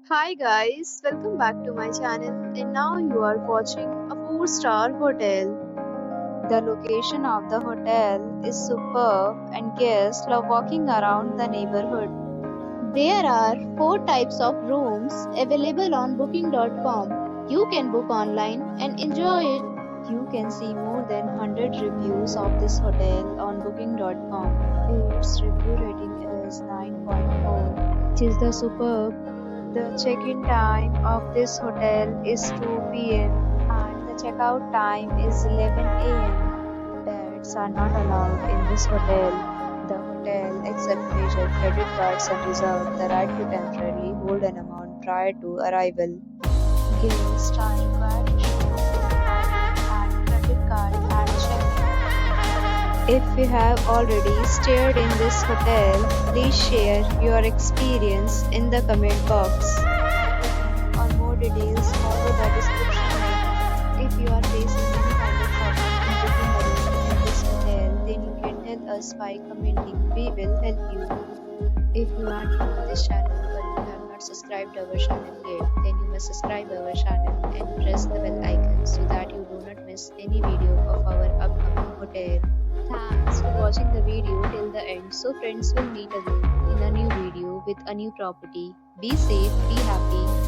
Hi guys, welcome back to my channel and now you are watching a 4-star hotel. The location of the hotel is superb and guests love walking around the neighborhood. There are 4 types of rooms available on booking.com. You can book online and enjoy it. You can see more than 100 reviews of this hotel on booking.com. Its review rating is 9.4. It is the superb. The check-in time of this hotel is 2 p.m. and the checkout time is 11 a.m. Pets are not allowed in this hotel. The hotel accepts major credit cards and reserves the right to temporarily hold an amount prior to arrival. Guests are required to show and credit card at check-in. If you have already stayed in this hotel, please share your experience in the comment box. For more details, follow the description link. If you are facing any kind of problem in booking a room in this hotel, then you can tell us by commenting. We will help you. If you are new to this channel or you have not subscribed our channel yet, then you must subscribe our channel and press the bell icon so that you do not miss any video of our upcoming hotel. Thanks for watching the video till the end. So friends, will meet again in a new video with a new property. Be safe, be happy.